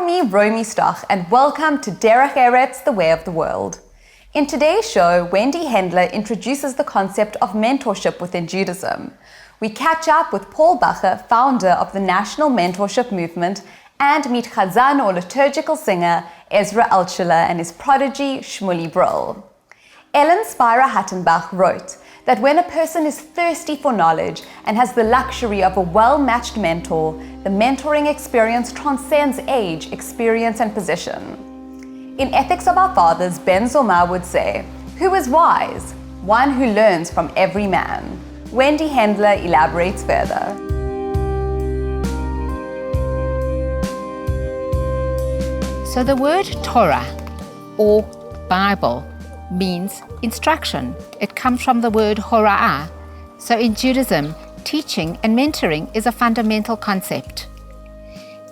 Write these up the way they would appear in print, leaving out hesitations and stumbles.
from me, Romy Stoch, and welcome to Derech Eretz, the way of the world. In today's show, Wendy Hendler introduces the concept of mentorship within Judaism. We catch up with Paul Bacher, founder of the National Mentorship Movement, and meet Chazan, or liturgical singer, Ezra Altschuler, and his prodigy, Shmuli Brill. Ellen Spira Hattenbach wrote that when a person is thirsty for knowledge and has the luxury of a well-matched mentor, the mentoring experience transcends age, experience, and position. In Ethics of Our Fathers, Ben Zoma would say, "Who is wise? One who learns from every man." Wendy Hendler elaborates further. So the word Torah, or Bible, means instruction. It comes from the word hora'ah. So in Judaism, teaching and mentoring is a fundamental concept.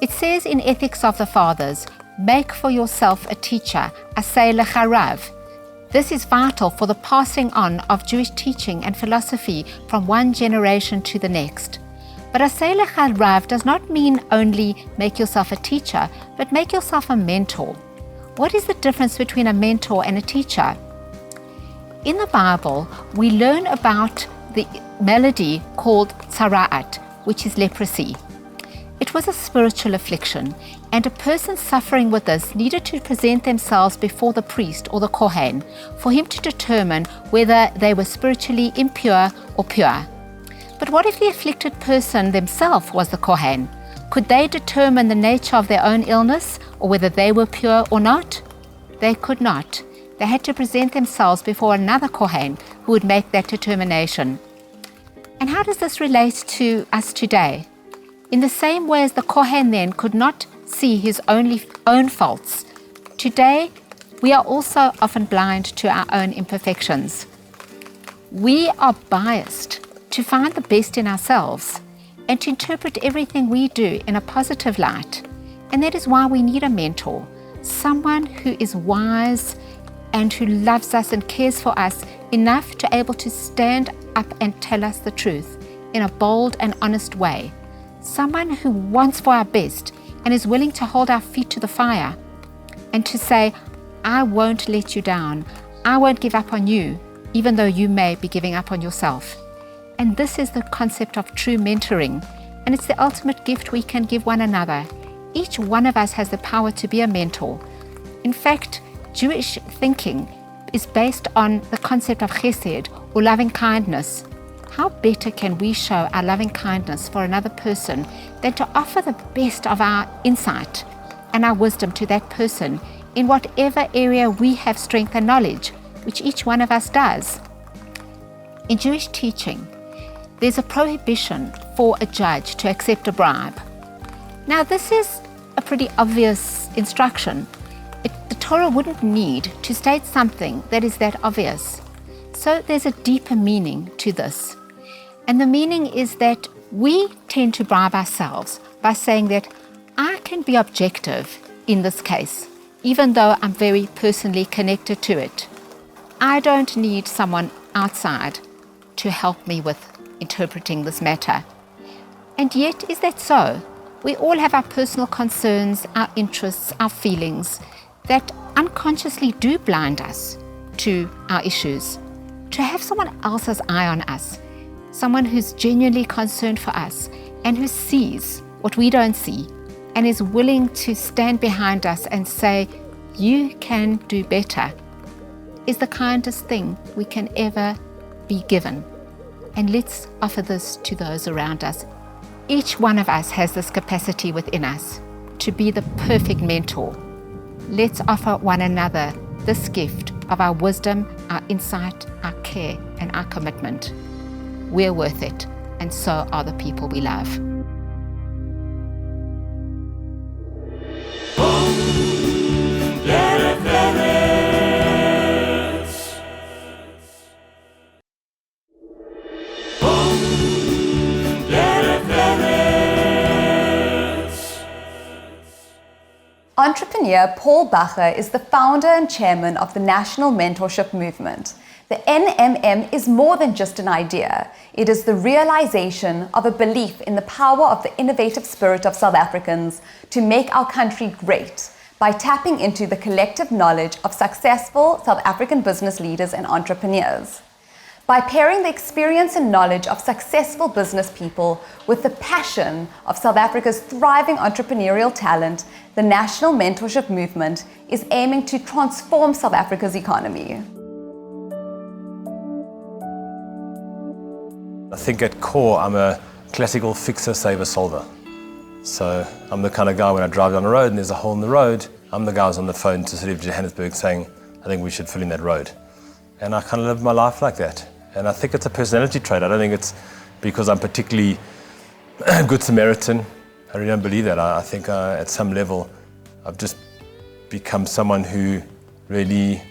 It says in Ethics of the Fathers, "Make for yourself a teacher, asay lecha rav." This is vital for the passing on of Jewish teaching and philosophy from one generation to the next. But asay lecha rav does not mean only make yourself a teacher, but make yourself a mentor. What is the difference between a mentor and a teacher? In the Bible, we learn about the malady called tzara'at, which is leprosy. It was a spiritual affliction, and a person suffering with this needed to present themselves before the priest or the kohen for him to determine whether they were spiritually impure or pure. But what if the afflicted person themselves was the kohen? Could they determine the nature of their own illness or whether they were pure or not? They could not. They had to present themselves before another kohen who would make that determination. And how does this relate to us today? In the same way as the kohen then could not see his own faults, today we are also often blind to our own imperfections. We are biased to find the best in ourselves and to interpret everything we do in a positive light. And that is why we need a mentor, someone who is wise and who loves us and cares for us enough to able to stand up and tell us the truth in a bold and honest way. Someone who wants for our best and is willing to hold our feet to the fire and to say, "I won't let you down. I won't give up on you, even though you may be giving up on yourself." And this is the concept of true mentoring, and it's the ultimate gift we can give one another. Each one of us has the power to be a mentor. In fact, Jewish thinking is based on the concept of chesed, or loving kindness. How better can we show our loving kindness for another person than to offer the best of our insight and our wisdom to that person in whatever area we have strength and knowledge, which each one of us does. In Jewish teaching, there's a prohibition for a judge to accept a bribe. Now, this is a pretty obvious instruction. The Torah wouldn't need to state something that is that obvious. So there's a deeper meaning to this. And the meaning is that we tend to bribe ourselves by saying that I can be objective in this case, even though I'm very personally connected to it. I don't need someone outside to help me with interpreting this matter. And yet, is that so? We all have our personal concerns, our interests, our feelings that unconsciously do blind us to our issues. To have someone else's eye on us, someone who's genuinely concerned for us and who sees what we don't see and is willing to stand behind us and say, "You can do better," is the kindest thing we can ever be given. And let's offer this to those around us. Each one of us has this capacity within us to be the perfect mentor. Let's offer one another this gift of our wisdom, our insight, our care, and our commitment. We're worth it, and so are the people we love. Derech Eretz. Derech Eretz. Entrepreneur Paul Bacher is the founder and chairman of the National Mentorship Movement. The NMM is more than just an idea. It is the realization of a belief in the power of the innovative spirit of South Africans to make our country great by tapping into the collective knowledge of successful South African business leaders and entrepreneurs. By pairing the experience and knowledge of successful business people with the passion of South Africa's thriving entrepreneurial talent, the National Mentorship Movement is aiming to transform South Africa's economy. I think at core, I'm a classical fixer, saver, solver. So I'm the kind of guy when I drive down the road and there's a hole in the road, I'm the guy who's on the phone to City of Johannesburg saying, I think we should fill in that road. And I kind of live my life like that. And I think it's a personality trait. I don't think it's because I'm particularly a good Samaritan. I really don't believe that. I think at some level, I've just become someone who really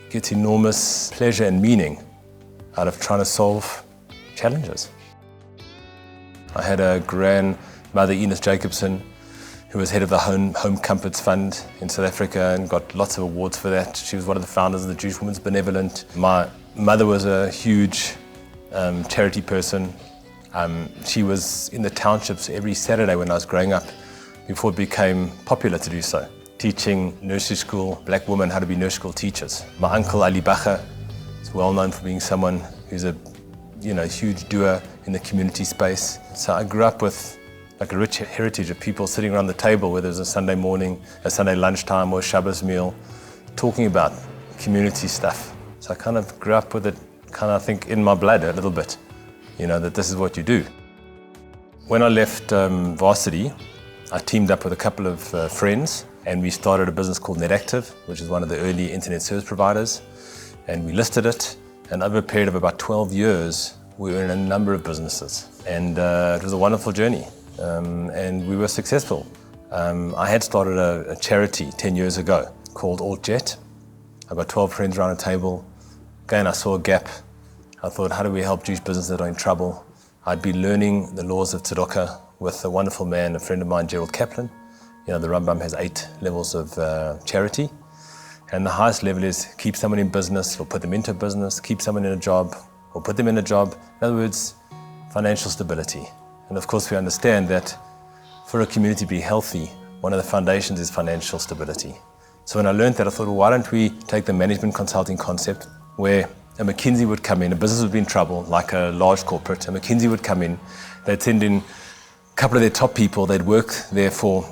gets enormous pleasure and meaning out of trying to solve challenges. I had a grandmother, Eunice Jacobson, who was head of the Home Comforts Fund in South Africa and got lots of awards for that. She was one of the founders of the Jewish Women's Benevolent. My mother was a huge charity person. She was in the townships every Saturday when I was growing up, before it became popular to do so, teaching nursery school black women how to be nursery school teachers. My uncle Ali Bacher is well known for being someone who's a huge doer in the community space. So I grew up with like a rich heritage of people sitting around the table, whether it was a Sunday morning, a Sunday lunchtime, or a Shabbos meal, talking about community stuff. So I kind of grew up with it, kind of, I think, in my blood a little bit, that this is what you do. When I left varsity, I teamed up with a couple of friends, and we started a business called NetActive, which is one of the early internet service providers, and we listed it. And over a period of about 12 years, we were in a number of businesses. And it was a wonderful journey. And we were successful. I had started a charity 10 years ago called Altjet. I got 12 friends around a table. Again, I saw a gap. I thought, how do we help Jewish businesses that are in trouble? I'd been learning the laws of tzedakah with a wonderful man, a friend of mine, Gerald Kaplan. The Rambam has 8 levels of charity. And the highest level is keep someone in business or put them into business, keep someone in a job or put them in a job. In other words, financial stability. And of course we understand that for a community to be healthy, one of the foundations is financial stability. So when I learned that, I thought, well, why don't we take the management consulting concept where a McKinsey would come in, a business would be in trouble, like a large corporate, a McKinsey would come in, they'd send in a couple of their top people, they'd work there for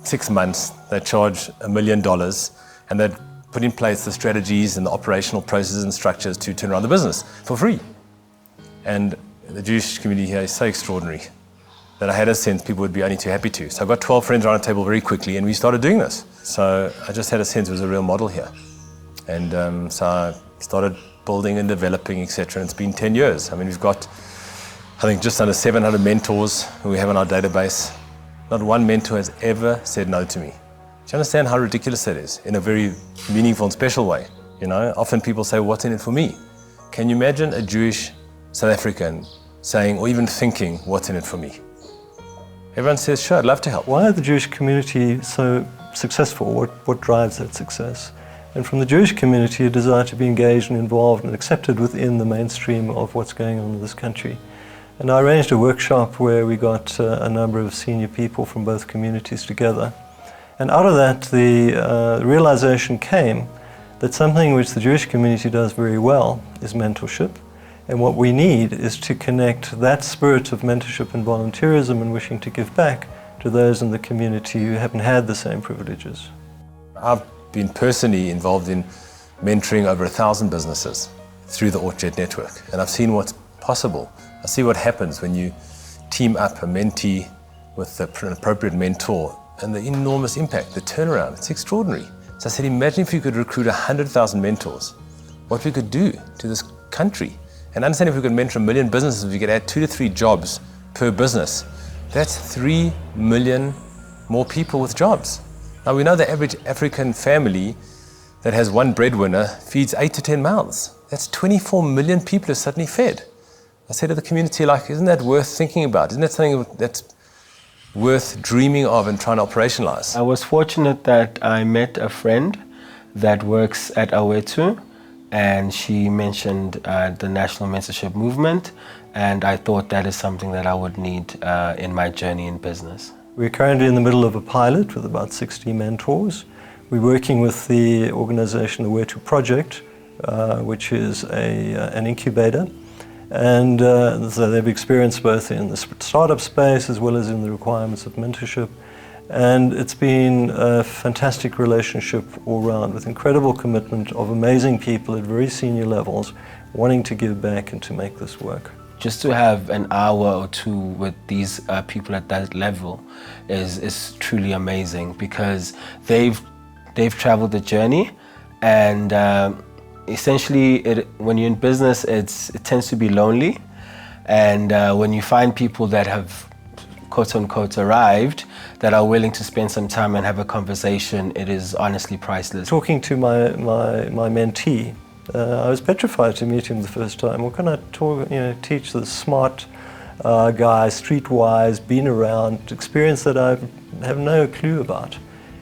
6 months, they'd charge $1 million, and they'd put in place the strategies and the operational processes and structures to turn around the business for free. And the Jewish community here is so extraordinary that I had a sense people would be only too happy to. So I got 12 friends around a table very quickly and we started doing this. So I just had a sense it was a real model here. And so I started building and developing, etc. And it's been 10 years. I mean, we've got, I think, just under 700 mentors who we have on our database. Not one mentor has ever said no to me. Do you understand how ridiculous that is? In a very meaningful and special way. Often people say, what's in it for me? Can you imagine a Jewish South African saying, or even thinking, what's in it for me? Everyone says, sure, I'd love to help. Why is the Jewish community so successful? What drives that success? And from the Jewish community, a desire to be engaged and involved and accepted within the mainstream of what's going on in this country. And I arranged a workshop where we got a number of senior people from both communities together. And out of that, the realization came that something which the Jewish community does very well is mentorship. And what we need is to connect that spirit of mentorship and volunteerism and wishing to give back to those in the community who haven't had the same privileges. I've been personally involved in mentoring over 1,000 businesses through the Altjet network. And I've seen what's possible. I see what happens when you team up a mentee with an appropriate mentor and the enormous impact, the turnaround, it's extraordinary. So I said, imagine if you could recruit 100,000 mentors, what we could do to this country. And understand if we could mentor 1 million businesses, we could add 2 to 3 jobs per business. That's 3 million more people with jobs. Now we know the average African family that has one breadwinner feeds 8 to 10 mouths. That's 24 million people are suddenly fed. I said to the community, isn't that worth thinking about? Isn't that something that's worth dreaming of and trying to operationalize? I was fortunate that I met a friend that works at Awethu, and she mentioned the National Mentorship Movement, and I thought that is something that I would need in my journey in business. We're currently in the middle of a pilot with about 60 mentors. We're working with the organization, the Where To Project, which is an incubator. And so they've experienced both in the startup space as well as in the requirements of mentorship. And it's been a fantastic relationship all round, with incredible commitment of amazing people at very senior levels wanting to give back and to make this work. Just to have an hour or two with these people at that level is truly amazing, because they've traveled the journey, and essentially when you're in business it tends to be lonely, and when you find people that have quote-unquote arrived, that are willing to spend some time and have a conversation, it is honestly priceless. Talking to my mentee, I was petrified to meet him the first time. What can I teach this smart guy, streetwise, been around, experience that I have no clue about?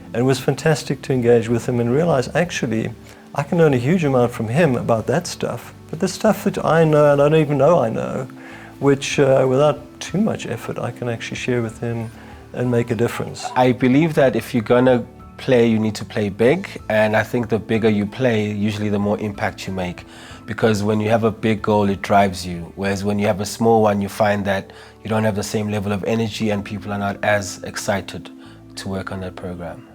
And it was fantastic to engage with him and realize, actually, I can learn a huge amount from him about that stuff, but the stuff that I know and I don't even know I know, which without too much effort I can actually share with him and make a difference. I believe that if you're gonna play, you need to play big, and I think the bigger you play, usually the more impact you make, because when you have a big goal, it drives you, whereas when you have a small one, you find that you don't have the same level of energy and people are not as excited to work on that program.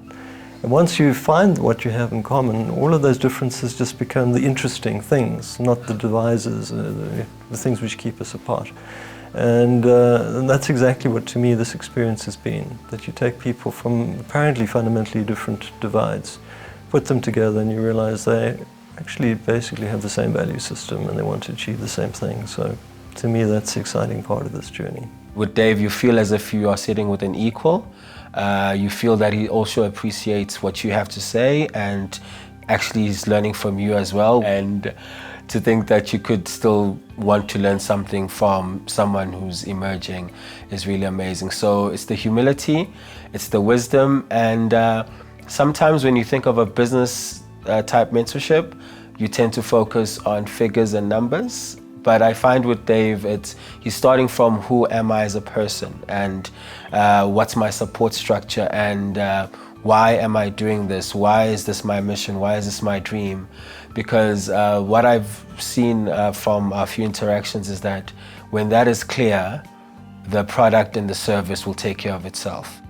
And once you find what you have in common, all of those differences just become the interesting things, not the divisors, the things which keep us apart. And that's exactly what, to me, this experience has been, that you take people from apparently fundamentally different divides, put them together, and you realize they actually basically have the same value system and they want to achieve the same thing. So to me, that's the exciting part of this journey. With Dave, you feel as if you are sitting with an equal. You feel that he also appreciates what you have to say, and actually he's learning from you as well. And to think that you could still want to learn something from someone who's emerging is really amazing. So it's the humility, it's the wisdom, and sometimes when you think of a business type mentorship, you tend to focus on figures and numbers. But I find with Dave, he's starting from who am I as a person, and what's my support structure, and why am I doing this? Why is this my mission? Why is this my dream? Because what I've seen from a few interactions is that when that is clear, the product and the service will take care of itself.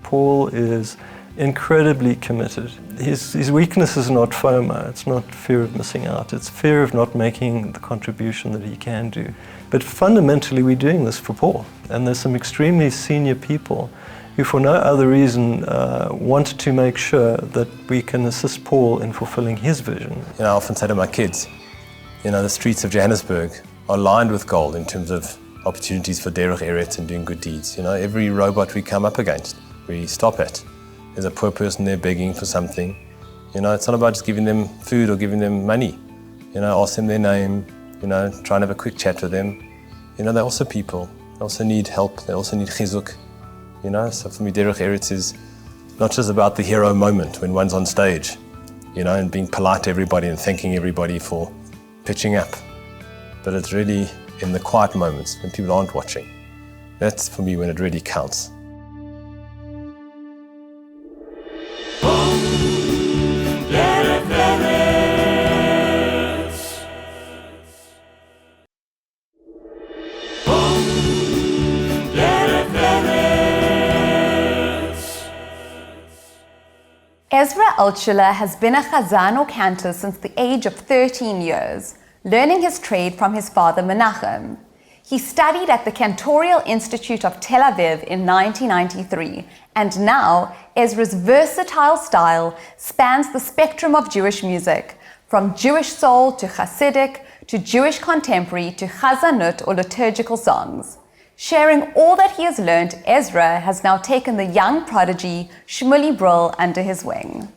Paul is incredibly committed. His weakness is not FOMO, it's not fear of missing out, it's fear of not making the contribution that he can do. But fundamentally we're doing this for Paul, and there's some extremely senior people who for no other reason want to make sure that we can assist Paul in fulfilling his vision. I often say to my kids, the streets of Johannesburg are lined with gold in terms of opportunities for Derech Eretz and doing good deeds. Every robot we come up against, we stop at. There's a poor person there begging for something. It's not about just giving them food or giving them money. Ask them their name, try and have a quick chat with them. They're also people. They also need help. They also need chizuk. So for me, Derech Eretz is not just about the hero moment when one's on stage, and being polite to everybody and thanking everybody for pitching up. But it's really in the quiet moments when people aren't watching. That's for me when it really counts. Ezra Altschuler has been a Chazan or cantor since the age of 13 years, learning his trade from his father Menachem. He studied at the Cantorial Institute of Tel Aviv in 1993, and now Ezra's versatile style spans the spectrum of Jewish music, from Jewish soul to Hasidic to Jewish contemporary to Chazanut or liturgical songs. Sharing all that he has learned, Ezra has now taken the young prodigy Shmuli Brill under his wing.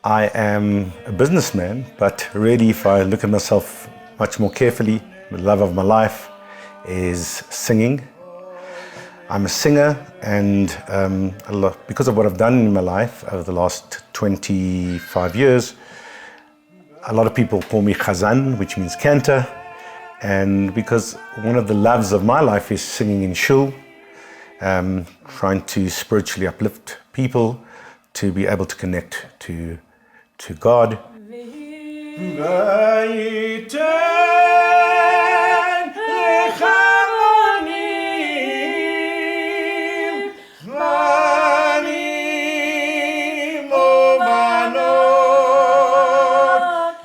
I am a businessman, but really if I look at myself much more carefully, the love of my life is singing. I'm a singer, and because of what I've done in my life over the last 25 years, a lot of people call me Chazan, which means cantor, and because one of the loves of my life is singing in shul, trying to spiritually uplift people to be able to connect to God.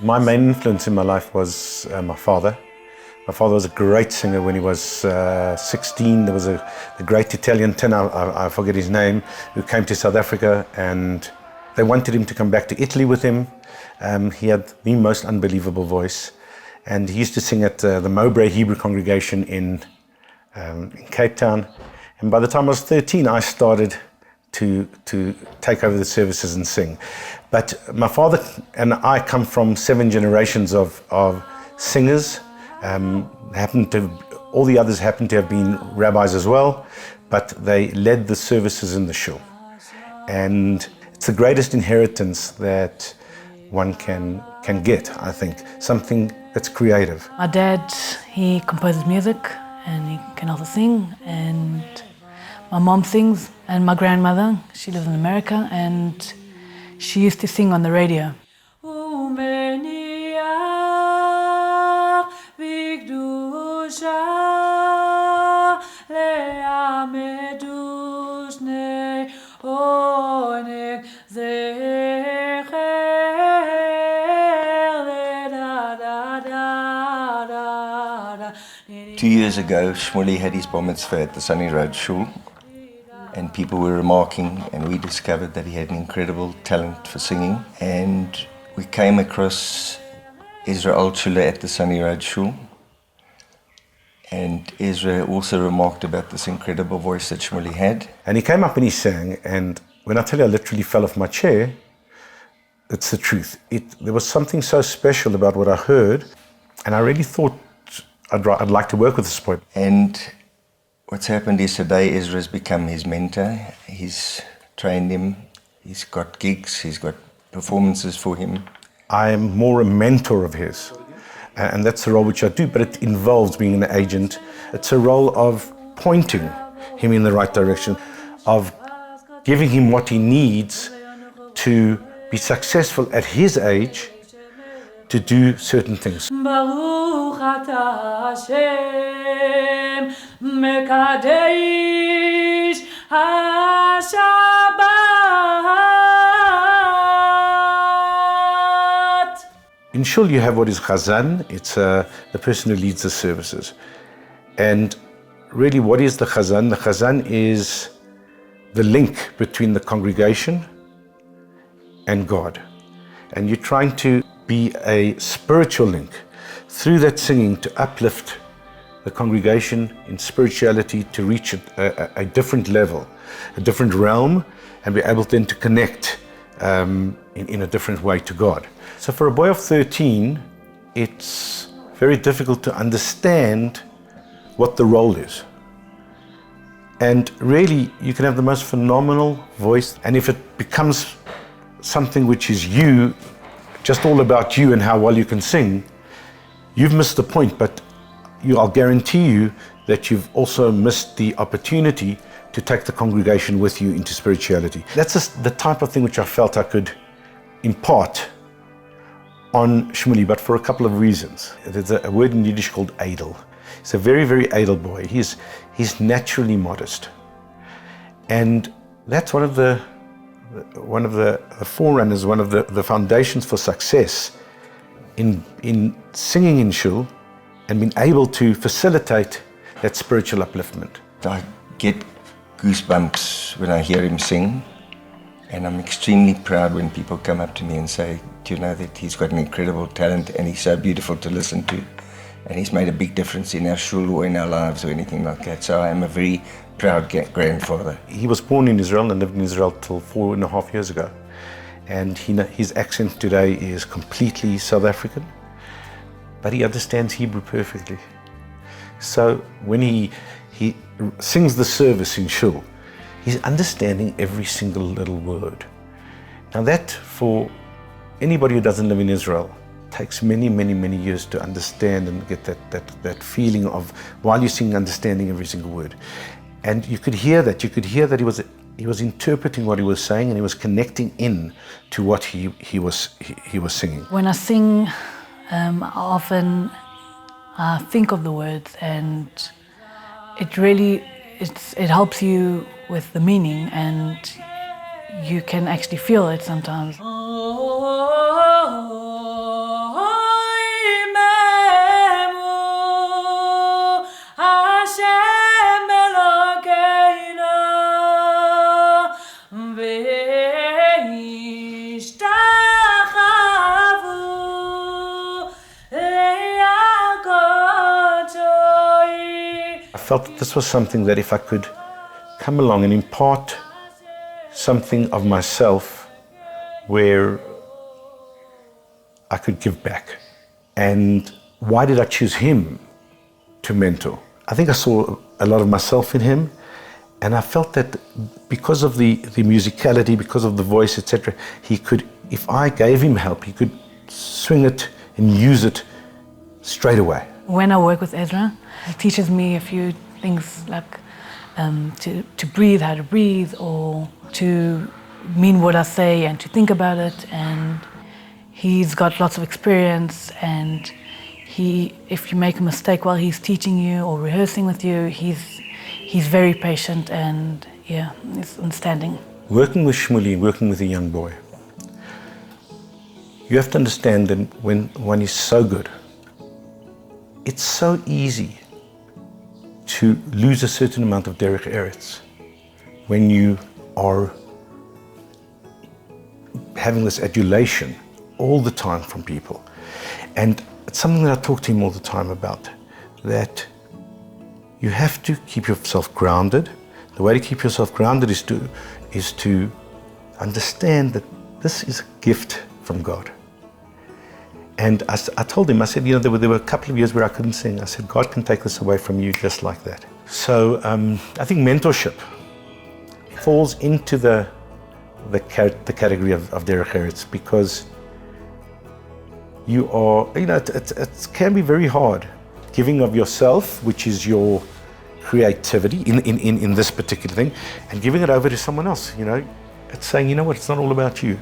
My main influence in my life was my father. My father was a great singer. When he was 16, there was a great Italian tenor, I forget his name, who came to South Africa, and they wanted him to come back to Italy with him. He had the most unbelievable voice, and he used to sing at the Mowbray Hebrew congregation in Cape Town. And by the time I was 13, I started to take over the services and sing. But my father and I come from 7 generations of singers. All the others happen to have been rabbis as well, but they led the services in the shul. And it's the greatest inheritance that one can get, I think, something that's creative. My dad, he composes music and he can also sing, and my mom sings, and my grandmother, she lives in America, and she used to sing on the radio. Two years ago, Shmuli had his bar mitzvah at the Sunny Road Shul, and people were remarking, and we discovered that he had an incredible talent for singing. And we came across Ezra Altschuler at the Sunny Road Shul, and Ezra also remarked about this incredible voice that Shmuli had. And he came up and he sang, and when I tell you I literally fell off my chair, it's the truth. There was something so special about what I heard, and I really thought I'd like to work with this boy. And what's happened is today Ezra's become his mentor. He's trained him, he's got gigs, he's got performances for him. I'm more a mentor of his, and that's the role which I do, but it involves being an agent. It's a role of pointing him in the right direction, of giving him what he needs to be successful at his age, to do certain things. Baruch atah Hashem, Mekadesh HaShabbat. In shul you have what is Chazan. It's the person who leads the services. And really, what is the Chazan? The Chazan is the link between the congregation and God. And you're trying to be a spiritual link through that singing to uplift the congregation in spirituality, to reach a different level, a different realm, and be able then to connect in a different way to God. So for a boy of 13, it's very difficult to understand what the role is. And really, you can have the most phenomenal voice, and if it becomes something which is you, just all about you and how well you can sing, you've missed the point, but I'll guarantee you that you've also missed the opportunity to take the congregation with you into spirituality. That's just the type of thing which I felt I could impart on Shmuli, but for a couple of reasons. There's a word in Yiddish called edel. He's a very, very edel boy. He's naturally modest. And that's one of the forerunners, one of the foundations for success in singing in shul and being able to facilitate that spiritual upliftment. I get goosebumps when I hear him sing, and I'm extremely proud when people come up to me and say, do you know that he's got an incredible talent and he's so beautiful to listen to, and he's made a big difference in our shul or in our lives or anything like that. So I am a very proud grandfather. He was born in Israel and lived in Israel till 4.5 years ago. and his accent today is completely South African, but he understands Hebrew perfectly. So when he sings the service in Shul, he's understanding every single little word. Now that, for anybody who doesn't live in Israel, takes many, many, many years to understand and get that feeling of, while you sing, understanding every single word. And you could hear that. You could hear that he was interpreting what he was saying, and he was connecting in to what he was singing. When I sing, I often think of the words, and it helps you with the meaning, and you can actually feel it sometimes. I felt that this was something that if I could come along and impart something of myself where I could give back. And why did I choose him to mentor? I think I saw a lot of myself in him, and I felt that because of the musicality, because of the voice, etc., he could, if I gave him help, he could swing it and use it straight away. When I work with Ezra, he teaches me a few things like to breathe, how to breathe, or to mean what I say and to think about it. And he's got lots of experience, and if you make a mistake while he's teaching you or rehearsing with you, he's very patient and he's understanding. Working with Shmuli, working with a young boy, you have to understand that when one is so good, it's so easy to lose a certain amount of Derech Eretz when you are having this adulation all the time from people. And it's something that I talk to him all the time about, that you have to keep yourself grounded. The way to keep yourself grounded is to understand that this is a gift from God. And I told him, I said, there were a couple of years where I couldn't sing. I said, God can take this away from you just like that. So I think mentorship falls into the category of Derech Eretz, because you are, it can be very hard giving of yourself, which is your creativity in this particular thing, and giving it over to someone else. It's saying, you know what, it's not all about you.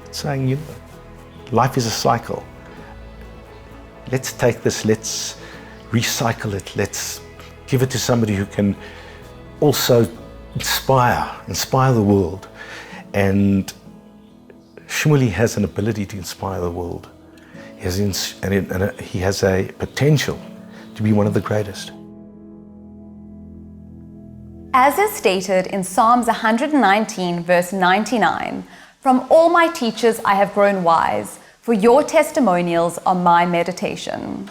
It's saying, life is a cycle. Let's take this, let's recycle it, let's give it to somebody who can also inspire the world. And Shmuli has an ability to inspire the world. He has a potential to be one of the greatest. As is stated in Psalms 119, verse 99, "From all my teachers I have grown wise, for your testimonials are my meditation."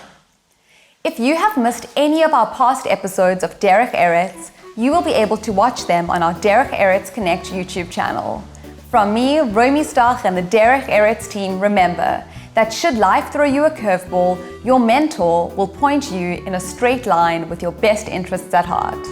If you have missed any of our past episodes of Derech Eretz, you will be able to watch them on our Derech Eretz Connect YouTube channel. From me, Romy Stach, and the Derech Eretz team, remember that should life throw you a curveball, your mentor will point you in a straight line with your best interests at heart.